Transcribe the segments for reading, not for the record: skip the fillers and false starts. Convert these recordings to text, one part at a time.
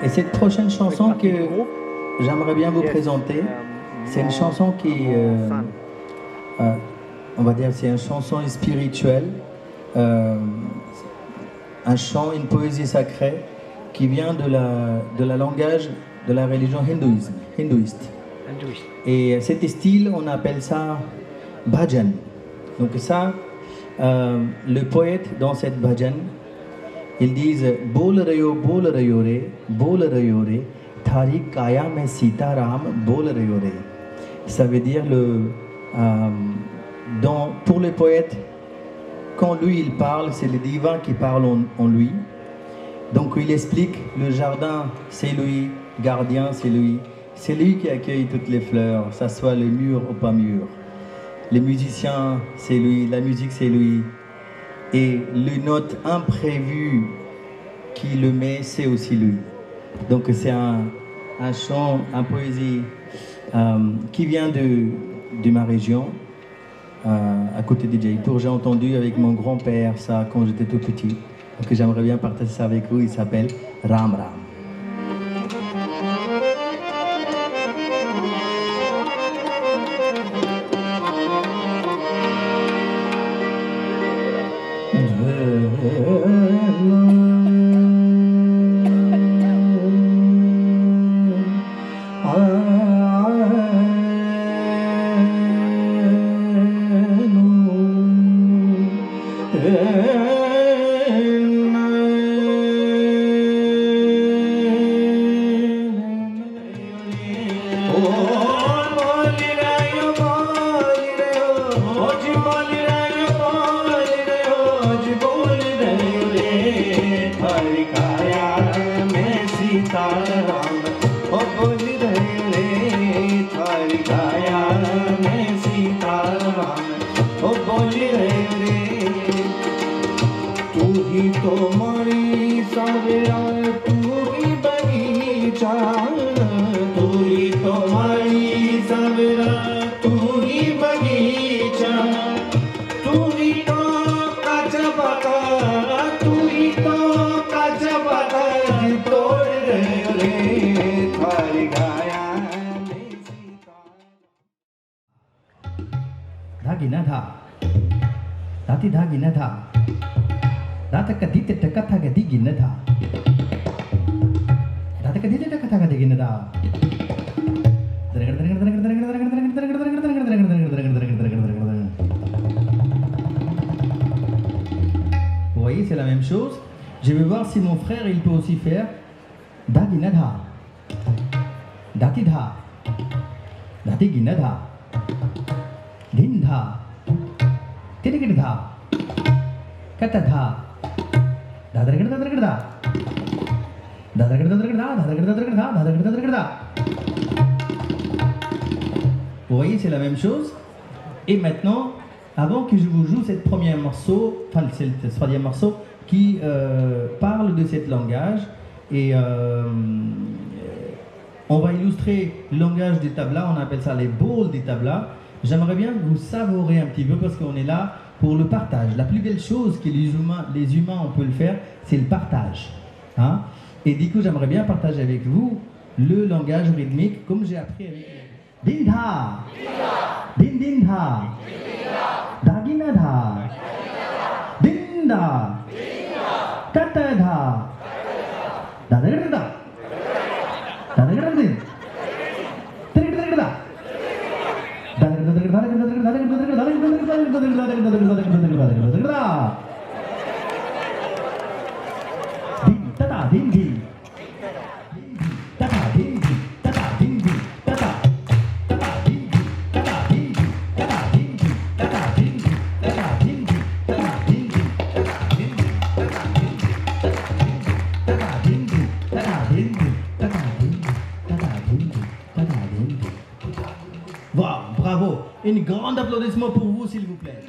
Et cette prochaine chanson que j'aimerais bien vous présenter, c'est une chanson qui, on va dire, c'est une chanson spirituelle, un chant, une poésie sacrée qui vient de la langage de la religion hindouiste. Et cet style, on appelle ça bhajan. Donc ça, le poète dans cette bhajan, ils disent bol rayo re, thari kaya mein Sita Ram bol rayo re. Ça veut dire pour le poète, quand lui il parle, c'est le divin qui parle en lui. Donc il explique le jardin, c'est lui, gardien, c'est lui qui accueille toutes les fleurs, ça soit le mûr ou pas mûr. Les musiciens, c'est lui, la musique, c'est lui. Et les notes imprévues qui le met, c'est aussi lui. Donc c'est un chant, une poésie qui vient de ma région, à côté de Jaipur. J'ai entendu avec mon grand-père ça quand j'étais tout petit. Donc j'aimerais bien partager ça avec vous. Il s'appelle Ram Ram. Vous voyez, c'est la même chose. Je vais voir si mon frère il peut aussi faire Daginadha, Datidha, Datiginadha, Dindha, Tidigidha, Katadha, Dadarigada, Vous voyez, c'est la même chose. Et maintenant, avant que je vous joue ce troisième morceau qui parle de ce langage, et on va illustrer le langage des tablas, on appelle ça les bowls des tablas. J'aimerais bien que vous savourer un petit peu parce qu'on est là pour le partage. La plus belle chose que les humains on peut le faire, c'est le partage. Hein? Et du coup, j'aimerais bien partager avec vous le langage rythmique comme j'ai appris avec Dindha, Dindindha, Daginadha, Dinda, Tatadha, Dadagadada, Dadagadadin, Trigadagada, Wow, bravo. Un grand applaudissement pour vous, s'il vous plaît.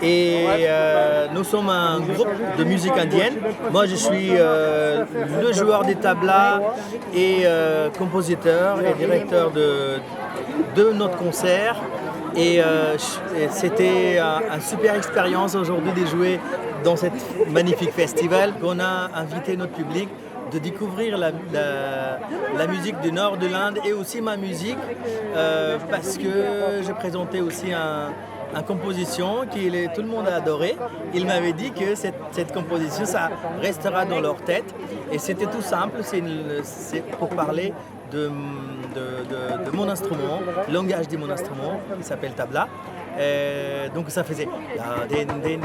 Et nous sommes un groupe de musique indienne. Moi je suis le joueur des tablas et compositeur et directeur de notre concert. Et c'était une super expérience aujourd'hui de jouer dans ce magnifique festival. On a invité notre public de découvrir la musique du nord de l'Inde et aussi ma musique parce que j'ai présenté aussi une composition que tout le monde a adoré. Il m'avait dit que cette composition, ça restera dans leur tête. Et c'était tout simple, c'est pour parler de mon instrument, le langage de mon instrument, qui s'appelle tabla. Donc ça faisait da din din,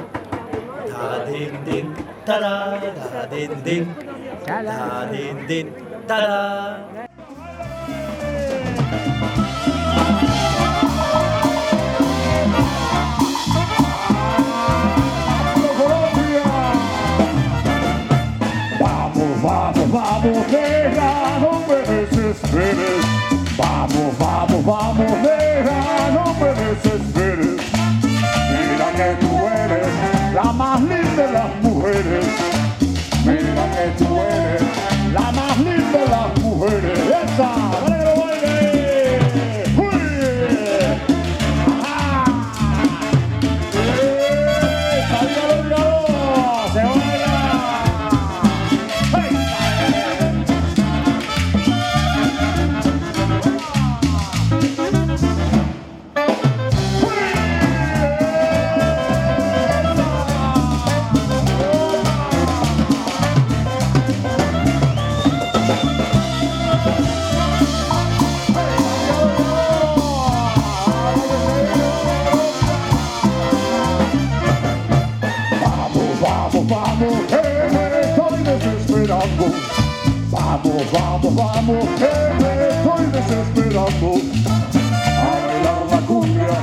da din din, tada, da din din, da din din, tada. Vamos, nega, no me desesperes. Vamos, vamos, vamos, nega, no me desesperes. Mira que tú eres la más linda de las mujeres. Mira que tú eres la más linda de las mujeres. ¡Esa! ¡Dale que lo baile! ¡Uy! ¡Ajá! ¡Dígalo, dígalo! ¡Se baila! Vamos, vamos, que me estoy desesperando. A bailar la cumbia,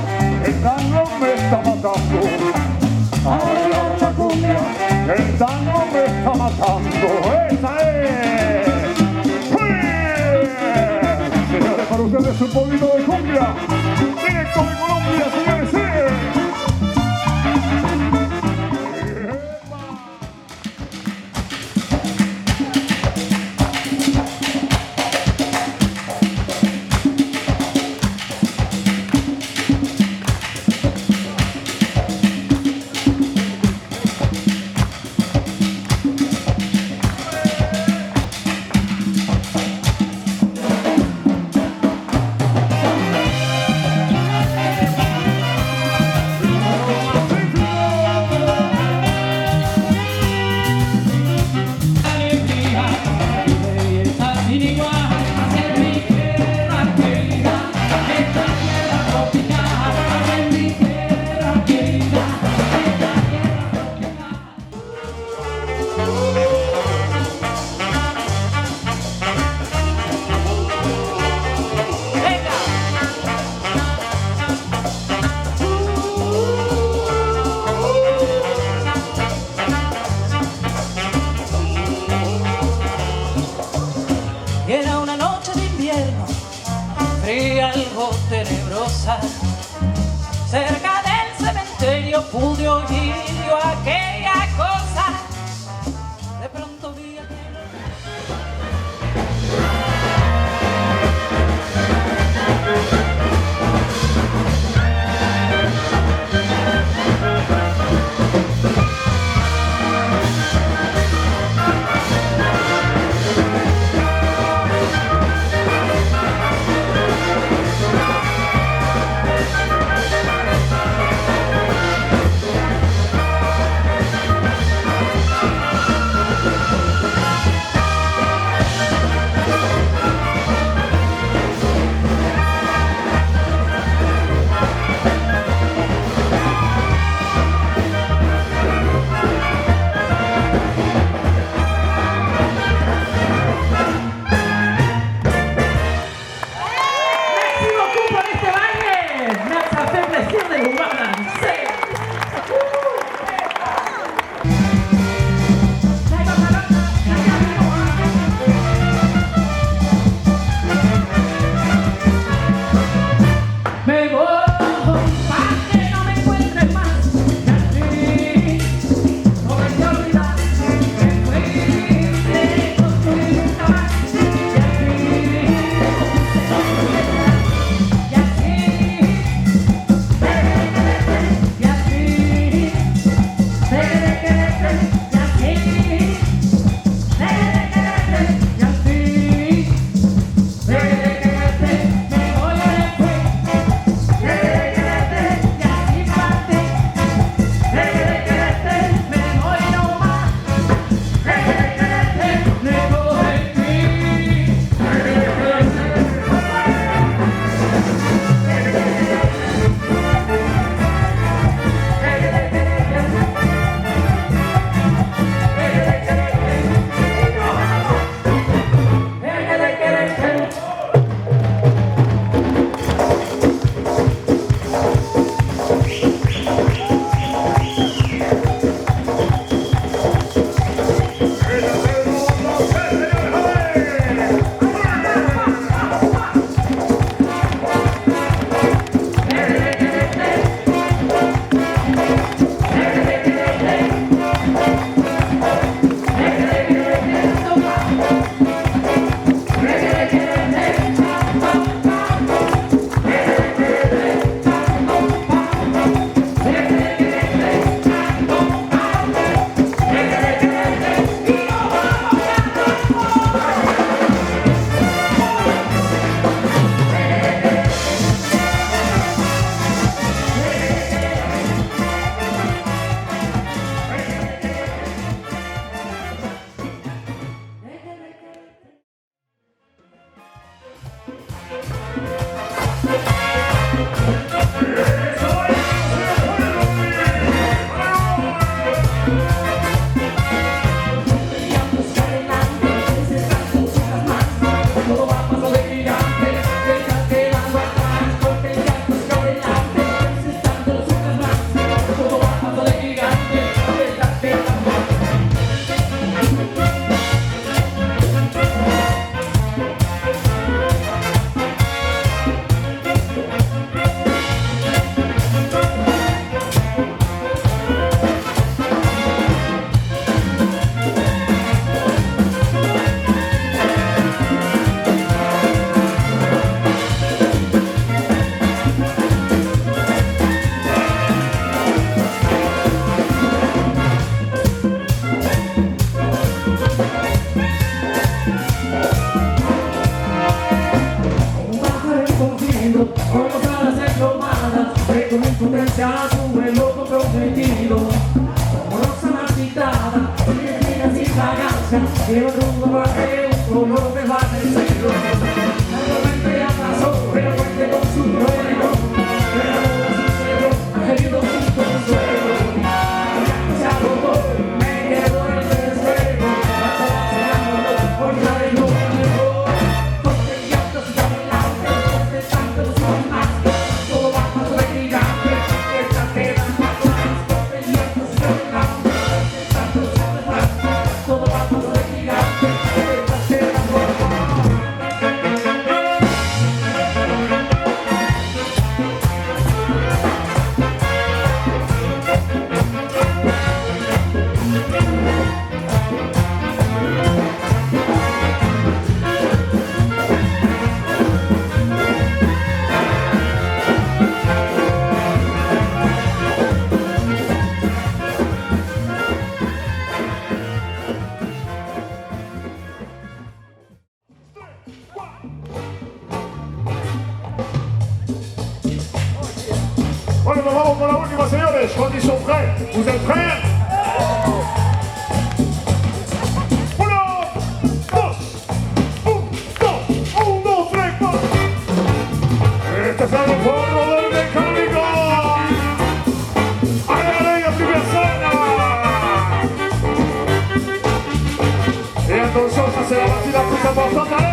el tango me está matando. A bailar la cumbia, el tango me está matando. ¡Esa es! Señores, para ustedes un poquito de cumbia. Directo de Colombia, señores. algo tenebrosa. Cerca del cementerio pude oír yo aquella cosa. De pronto vi aquel... Lleva rumbo a barrio, color de barrio. Realmente atrasó, pero cuente con su trueno. Pero no sucedió, ha querido sin consuelo. Se agotó, me quedó el desespero. La cosa se enamoró, por la de lo mejor. Porque llantos y adelante, porque tanto son más. Todo va a ser gigante, esta queda más atrás. Porque llantos y adelante, porque tanto son más. Todo va a ser gigante. Bueno, nos vamos con la última, señores. Condición prêt. Vous êtes prêts? Este es el pueblo del mecánico. ¡Alegría, primera cena! Y entonces se va a decir la cosa por total.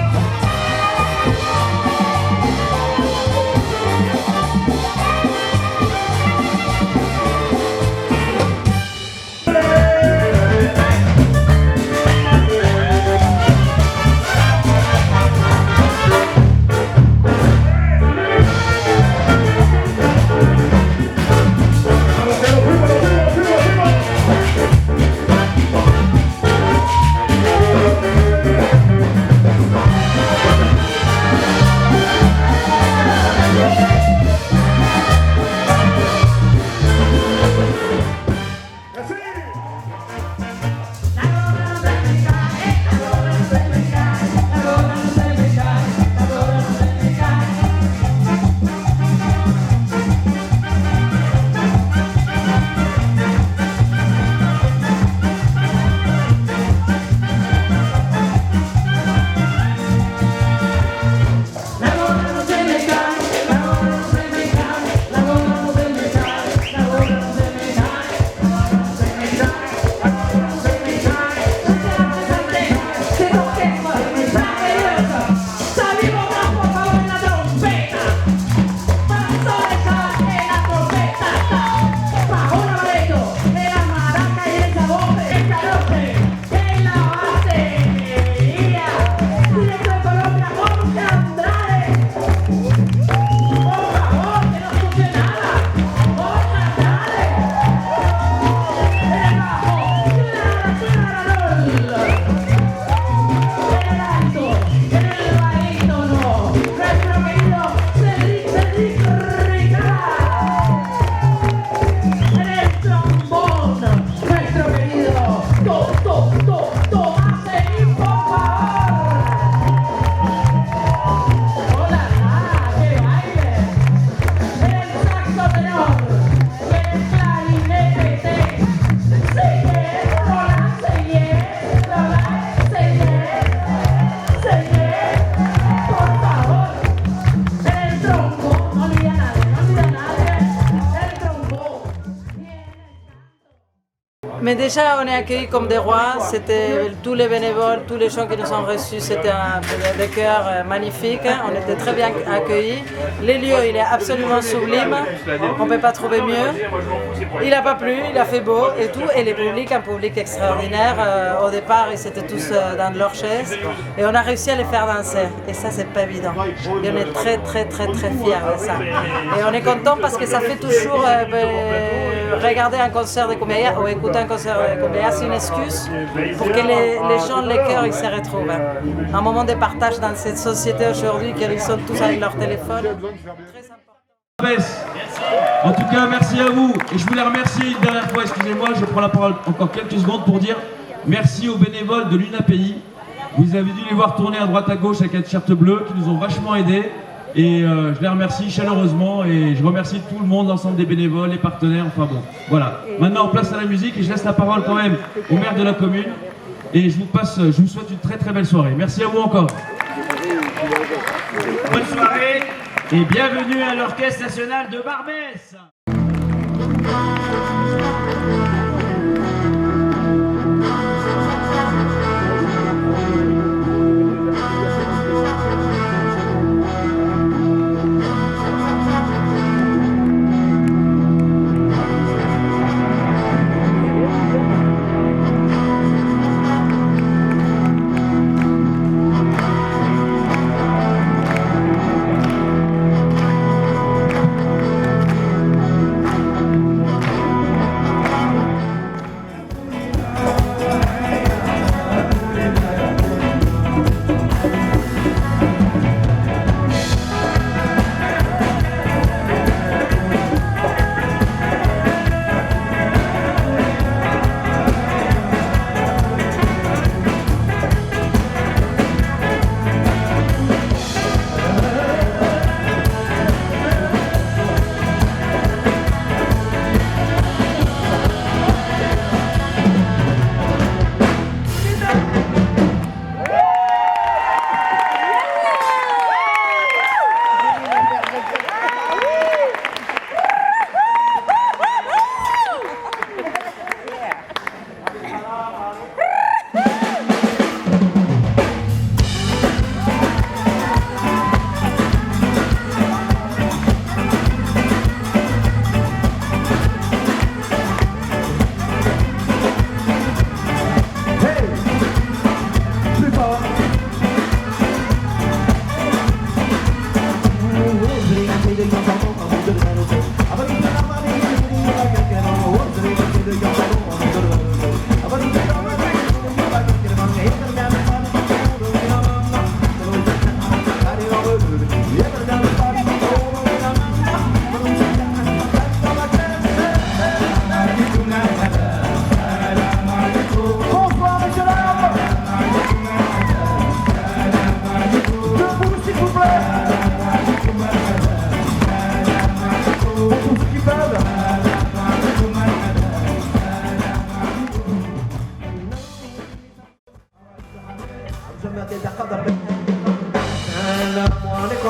Mais déjà, on est accueillis comme des rois. C'était tous les bénévoles, tous les gens qui nous ont reçus, c'était des cœurs magnifiques. On était très bien accueillis. Les lieux, il est absolument sublime. On ne peut pas trouver mieux. Il n'a pas plu, il a fait beau et tout. Et le public, un public extraordinaire. Au départ, ils étaient tous dans leurs chaises. Et on a réussi à les faire danser. Et ça, c'est pas évident. Et on est très, très, très, très fiers de ça. Et on est content parce que ça fait toujours regarder un concert de Cumbia ou écouter un concert de Cumbia, c'est une excuse pour que les gens, les cœurs, ils se retrouvent. Un moment de partage dans cette société aujourd'hui, qu'ils sont tous avec leur téléphone. Très sympa. En tout cas, merci à vous. Et je voulais remercier une dernière fois, excusez-moi, je prends la parole encore quelques secondes pour dire merci aux bénévoles de l'UNAPI. Vous avez dû les voir tourner à droite à gauche avec un t-shirt bleu, qui nous ont vachement aidés. Et je les remercie chaleureusement et je remercie tout le monde, l'ensemble des bénévoles, les partenaires, enfin bon, voilà. Maintenant on place à la musique et je laisse la parole quand même au maire de la commune et je vous souhaite une très très belle soirée. Merci à vous encore. Bonne soirée et bienvenue à l'Orchestre National de Barbès.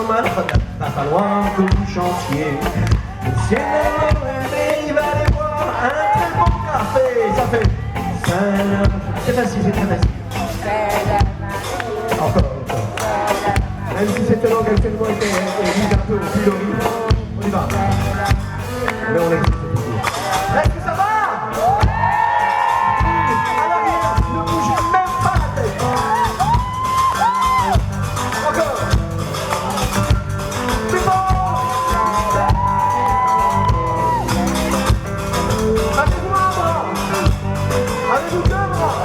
mal, va falloir que vous chantiez. Le ciel est mauvais, il va aller boire un très bon café. Ça fait c'est facile, c'est très facile. Encore. Même si cette langue actuellement est mise un peu au pilori, on y va. Mais on existe toujours. Est-ce que ça va? À l'arrière, ne bougez même pas la tête. Encore. Plus fort. Avez-vous un bras? Avez-vous deux bras?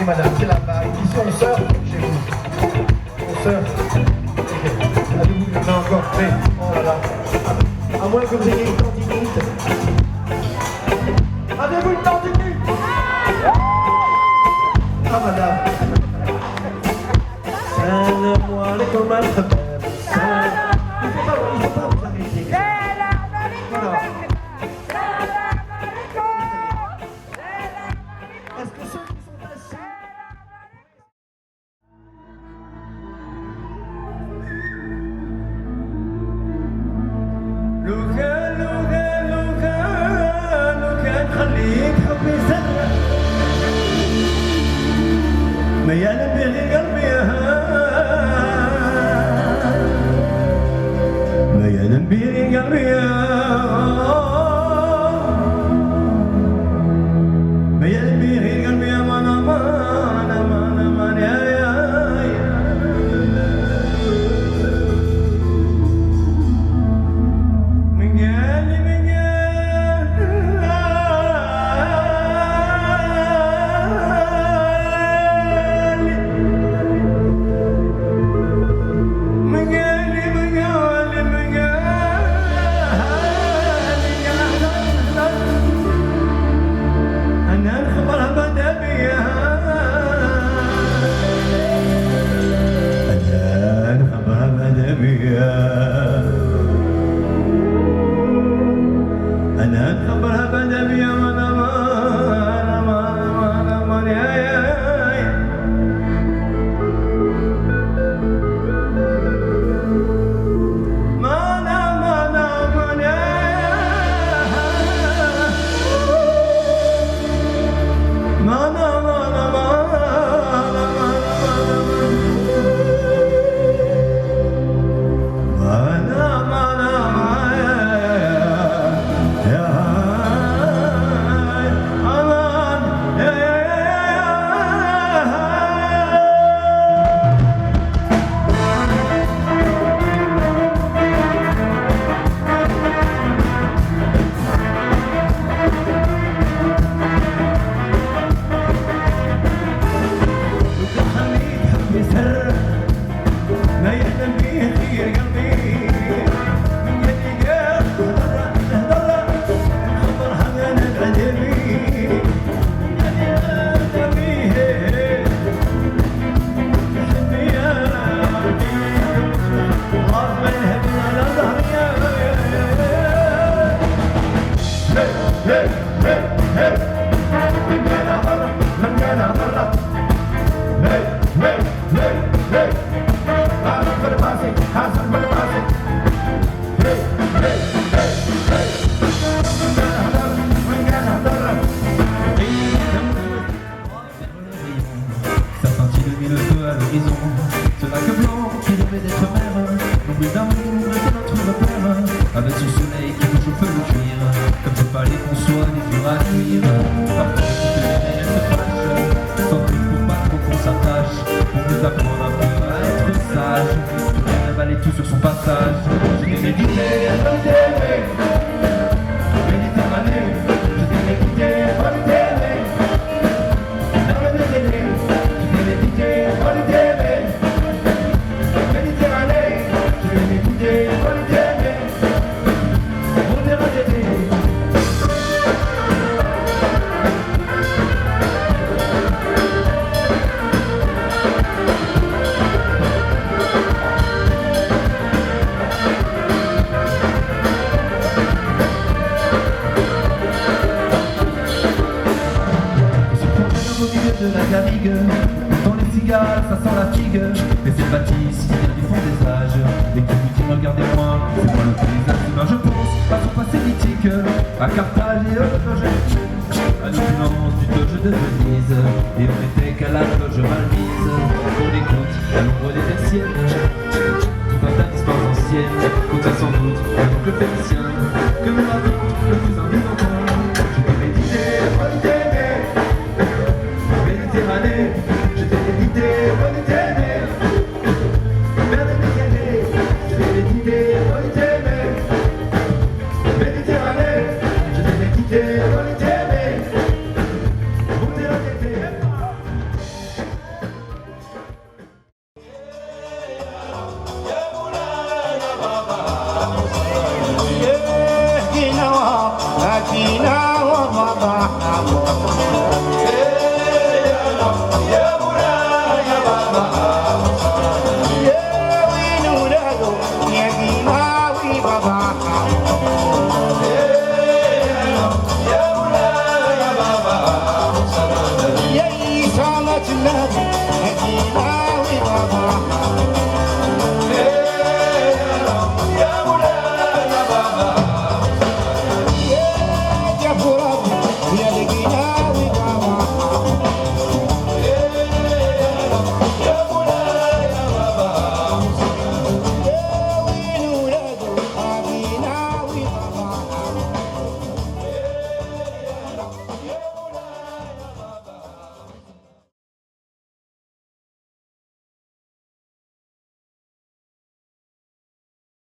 Madame, c'est la vague. Ici on surfe chez vous. On surfe. Okay. Avez-vous une main encore prêt? Oh là là. À moins que vous ayez une tendinite. Avez-vous une tendinite? Ah madame. Salam alaikum al-khabab. Il ne faut pas vous arrêter. Voilà. Est-ce que ceux qui sont assis خليك حبي سنة ميال بيغي قلبي ميال بيغي قلبي ميال بيغي قلبي امان امان امان امان يا avec son soleil qui nous chauffe le cuir. Comme ce palais qu'on soit des durs à cuire. Parfois toutes les années elles se fâchent, sans plus pour pas trop qu'on s'attache, pour nous apprendre un peu à être sage. Tout bien avaler tout sur son passage. Je t'ai médité, je t'ai aimé, Méditerranée, je t'ai médité, je t'ai aimé, la Méditerranée, je t'ai médité, je t'ai aimé, Méditerranée, je t'ai médité, je t'ai aimé. De la garrigue, dans les cigales, ça sent la figue. Et c'est Baptiste qui vient du fond des âges et qui nous dit regardez-moi, c'est moi le paysage. Ben je pense à son passé mythique, à Carthage et au projet, à l'opulence du doge de Venise. Et on était qu'à la cloche malmise, pour les côtes, à l'ombre des persiennes, tout un tas d'histoires anciennes, côte sans doute, un oncle phénicien, que me raconte le cousin des enfants. Je peux méditer, Méditerranée, je t'ai médité, Méditerranée, vers les Méditerranée, je t'ai médité, Méditerranée, Méditerranée, je t'ai médité, Méditerranée, montez la tête. Love